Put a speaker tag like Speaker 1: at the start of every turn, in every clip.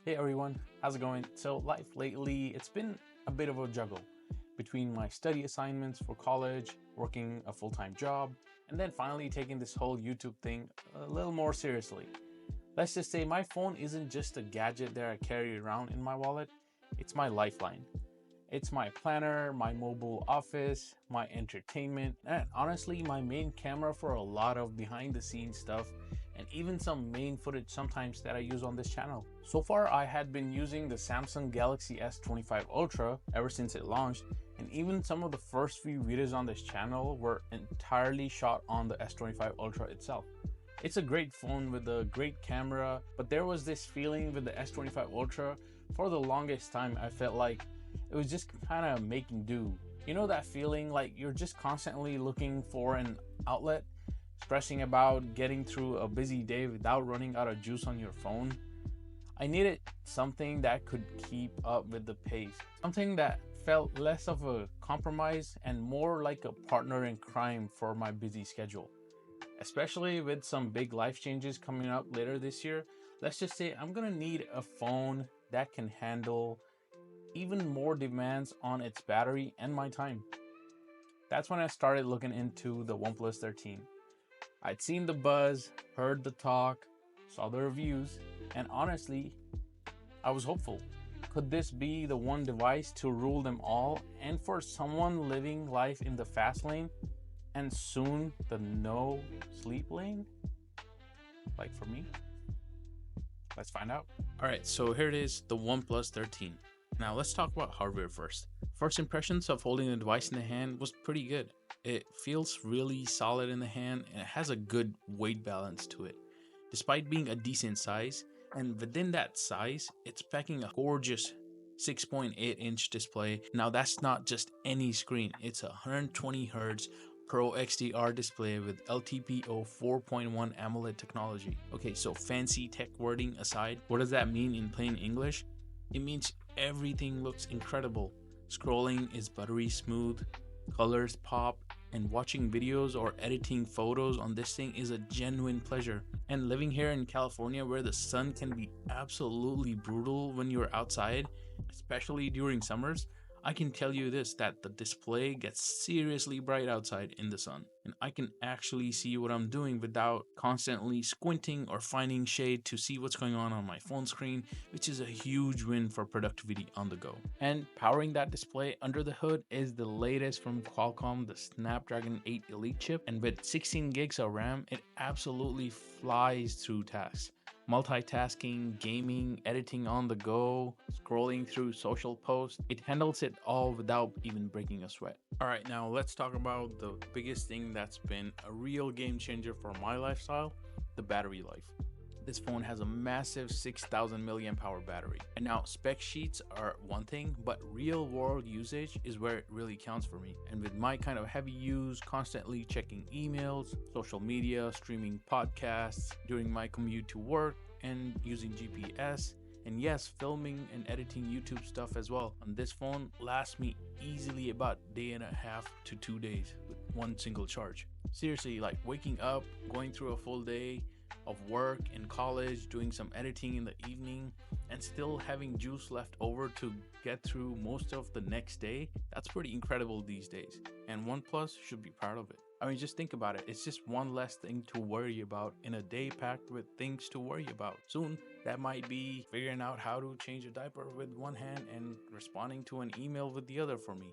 Speaker 1: Hey everyone, how's it going? So life lately, it's been a bit of a juggle between my study assignments for college, working a full-time job, and then finally taking this whole YouTube thing a little more seriously. Let's just say my phone isn't just a gadget that I carry around in my wallet, it's my lifeline. It's my planner, my mobile office, my entertainment, and honestly, my main camera for a lot of behind the scenes stuff, and even some main footage sometimes that I use on this channel. So far, I had been using the Samsung Galaxy S25 Ultra ever since it launched, and even some of the first few videos on this channel were entirely shot on the S25 Ultra itself. It's a great phone with a great camera, but there was this feeling with the S25 Ultra. For the longest time, I felt like it was just kind of making do. You know that feeling like you're just constantly looking for an outlet, stressing about getting through a busy day without running out of juice on your phone? I needed something that could keep up with the pace, something that felt less of a compromise and more like a partner in crime for my busy schedule. Especially with some big life changes coming up later this year, let's just say I'm gonna need a phone that can handle even more demands on its battery and my time. That's when I started looking into the OnePlus 13. I'd seen the buzz, heard the talk, saw the reviews, and honestly, I was hopeful. Could this be the one device to rule them all? And for someone living life in the fast lane and soon the no sleep lane, like for me? Let's find out. All right, so here it is, the OnePlus 13. Now let's talk about hardware first. First impressions of holding the device in the hand was pretty good. It feels really solid in the hand and it has a good weight balance to it. Despite being a decent size, and within that size, it's packing a gorgeous 6.8-inch display. Now that's not just any screen, it's a 120Hz Pro XDR display with LTPO 4.1 AMOLED technology. Okay, so fancy tech wording aside, what does that mean in plain English? It means everything looks incredible. Scrolling is buttery smooth, colors pop, and watching videos or editing photos on this thing is a genuine pleasure. And living here in California where the sun can be absolutely brutal when you're outside, especially during summers, I can tell you this, that the display gets seriously bright outside in the sun, and I can actually see what I'm doing without constantly squinting or finding shade to see what's going on my phone screen, which is a huge win for productivity on the go. And powering that display under the hood is the latest from Qualcomm, the Snapdragon 8 Elite chip, and with 16 gigs of RAM, it absolutely flies through tasks. Multitasking, gaming, editing on the go, scrolling through social posts, it handles it all without even breaking a sweat. All right, now let's talk about the biggest thing that's been a real game changer for my lifestyle, the battery life. This phone has a massive 6,000 milliamp hour battery. And now spec sheets are one thing, but real world usage is where it really counts for me. And with my kind of heavy use, constantly checking emails, social media, streaming podcasts, during my commute to work, and using GPS, and yes, filming and editing YouTube stuff as well, on this phone lasts me easily about a day and a half to 2 days with one single charge. Seriously, like waking up, going through a full day of work in college, doing some editing in the evening, and still having juice left over to get through most of the next day, that's pretty incredible these days. And OnePlus should be proud of it. I mean, just think about it. It's just one less thing to worry about in a day packed with things to worry about. Soon, that might be figuring out how to change a diaper with one hand and responding to an email with the other for me.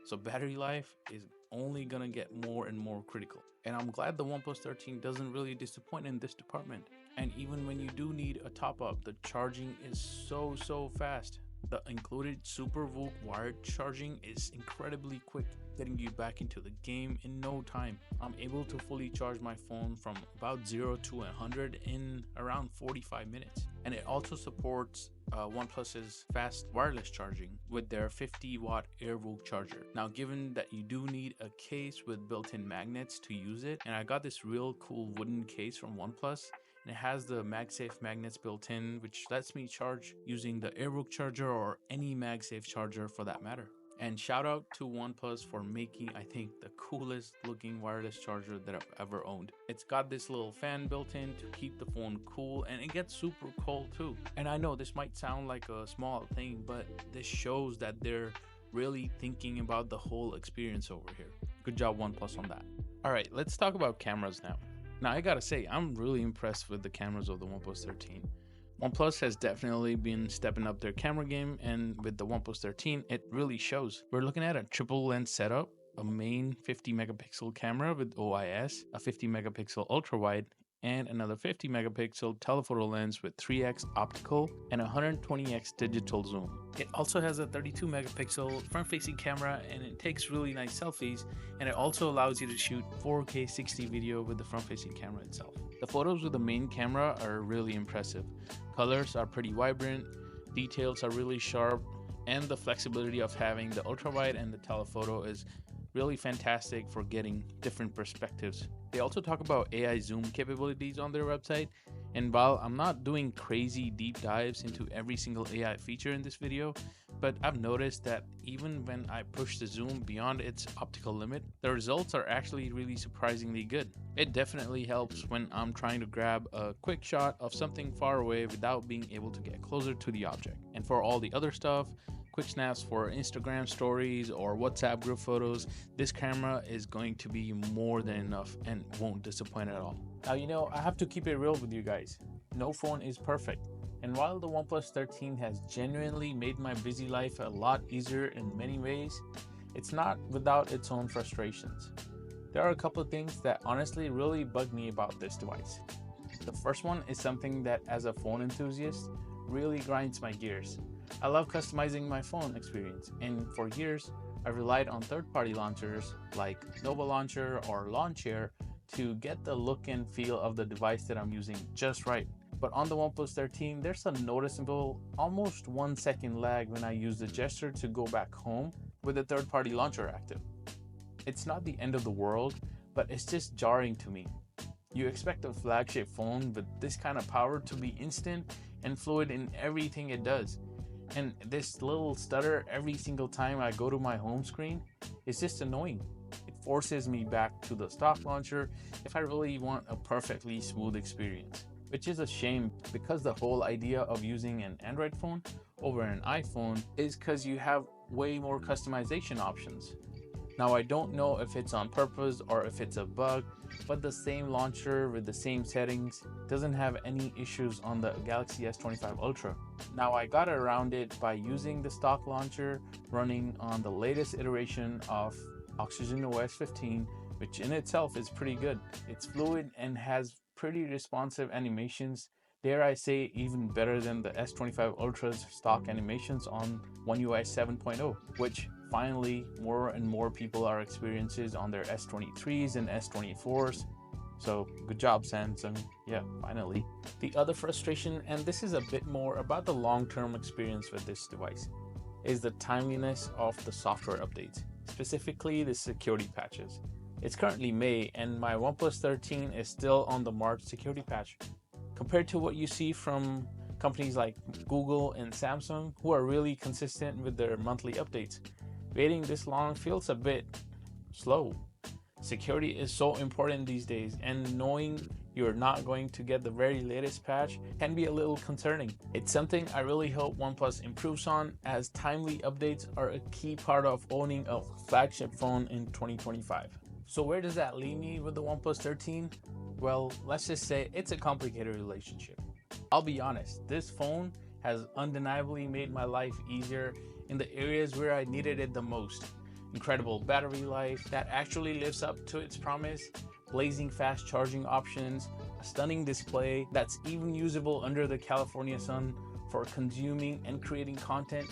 Speaker 1: So battery life is only gonna get more and more critical. And I'm glad the OnePlus 13 doesn't really disappoint in this department. And even when you do need a top up, the charging is so fast. The included Super VOOC wired charging is incredibly quick, getting you back into the game in no time. I'm able to fully charge my phone from about 0 to 100 in around 45 minutes. And it also supports OnePlus's fast wireless charging with their 50-watt AirVOOC charger. Now, given that you do need a case with built-in magnets to use it, and I got this real cool wooden case from OnePlus, and it has the MagSafe magnets built in, which lets me charge using the AirVOOC charger or any MagSafe charger for that matter. And shout out to OnePlus for making, I think, the coolest looking wireless charger that I've ever owned. It's got this little fan built in to keep the phone cool, and it gets super cold too. And I know this might sound like a small thing, but this shows that they're really thinking about the whole experience over here. Good job OnePlus on that. Alright, let's talk about cameras now. Now I gotta say, I'm really impressed with the cameras of the OnePlus 13. OnePlus has definitely been stepping up their camera game, and with the OnePlus 13, it really shows. We're looking at a triple lens setup, a main 50 megapixel camera with OIS, a 50 megapixel ultra wide, and another 50 megapixel telephoto lens with 3x optical and 120x digital zoom. It also has a 32 megapixel front facing camera, and it takes really nice selfies, and it also allows you to shoot 4K 60 video with the front facing camera itself. The photos with the main camera are really impressive. Colors are pretty vibrant, details are really sharp, and the flexibility of having the ultra wide and the telephoto is really fantastic for getting different perspectives. They also talk about AI zoom capabilities on their website, and while I'm not doing crazy deep dives into every single AI feature in this video, but I've noticed that even when I push the zoom beyond its optical limit, the results are actually really surprisingly good. It definitely helps when I'm trying to grab a quick shot of something far away without being able to get closer to the object. And for all the other stuff, quick snaps for Instagram stories or WhatsApp group photos, this camera is going to be more than enough and won't disappoint at all. Now, I have to keep it real with you guys. No phone is perfect. And while the OnePlus 13 has genuinely made my busy life a lot easier in many ways, it's not without its own frustrations. There are a couple of things that honestly really bug me about this device. The first one is something that, as a phone enthusiast, really grinds my gears. I love customizing my phone experience, and for years, I've relied on third-party launchers like Nova Launcher or Launcher to get the look and feel of the device that I'm using just right. But on the OnePlus 13, there's a noticeable, almost 1 second lag when I use the gesture to go back home with the third-party launcher active. It's not the end of the world, but it's just jarring to me. You expect a flagship phone with this kind of power to be instant and fluid in everything it does. And this little stutter every single time I go to my home screen is just annoying. It forces me back to the stock launcher if I really want a perfectly smooth experience. Which is a shame, because the whole idea of using an Android phone over an iPhone is because you have way more customization options. Now, I don't know if it's on purpose or if it's a bug, but the same launcher with the same settings doesn't have any issues on the Galaxy S25 Ultra. Now, I got around it by using the stock launcher running on the latest iteration of Oxygen OS 15, which in itself is pretty good. It's fluid and has pretty responsive animations, dare I say even better than the S25 Ultra's stock animations on One UI 7.0, which finally more and more people are experiencing on their S23s and S24s. So good job, Samsung. Yeah, finally. The other frustration, and this is a bit more about the long-term experience with this device, is the timeliness of the software updates, specifically the security patches. It's currently May, and my OnePlus 13 is still on the March security patch. Compared to what you see from companies like Google and Samsung, who are really consistent with their monthly updates, waiting this long feels a bit slow. Security is so important these days, and knowing you're not going to get the very latest patch can be a little concerning. It's something I really hope OnePlus improves on, as timely updates are a key part of owning a flagship phone in 2025. So where does that leave me with the OnePlus 13? Well, let's just say it's a complicated relationship. I'll be honest, this phone has undeniably made my life easier in the areas where I needed it the most. Incredible battery life that actually lives up to its promise, blazing fast charging options, a stunning display that's even usable under the California sun for consuming and creating content,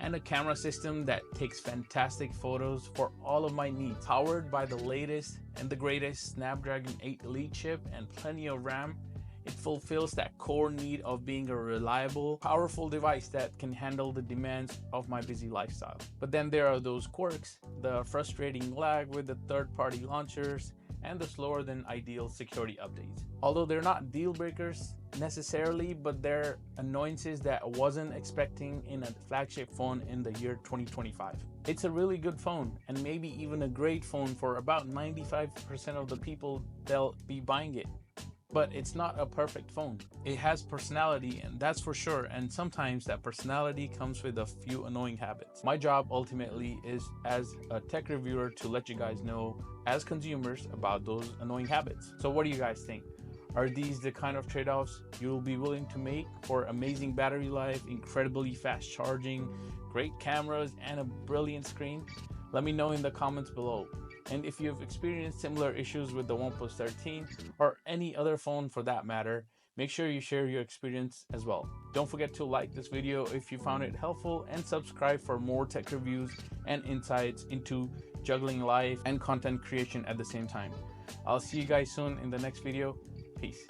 Speaker 1: and a camera system that takes fantastic photos for all of my needs. Powered by the latest and the greatest Snapdragon 8 Elite chip and plenty of RAM, it fulfills that core need of being a reliable, powerful device that can handle the demands of my busy lifestyle. But then there are those quirks, the frustrating lag with the third-party launchers, and the slower than ideal security updates. Although they're not deal breakers necessarily, but they're annoyances that I wasn't expecting in a flagship phone in the year 2025. It's a really good phone, and maybe even a great phone for about 95% of the people that'll be buying it. But it's not a perfect phone. It has personality, and that's for sure, and sometimes that personality comes with a few annoying habits. My job ultimately is as a tech reviewer to let you guys know as consumers about those annoying habits. So what do you guys think? Are these the kind of trade-offs you'll be willing to make for amazing battery life, incredibly fast charging, great cameras, and a brilliant screen? Let me know in the comments below. And if you've experienced similar issues with the OnePlus 13 or any other phone for that matter, make sure you share your experience as well. Don't forget to like this video if you found it helpful, and subscribe for more tech reviews and insights into juggling life and content creation at the same time. I'll see you guys soon in the next video. Peace.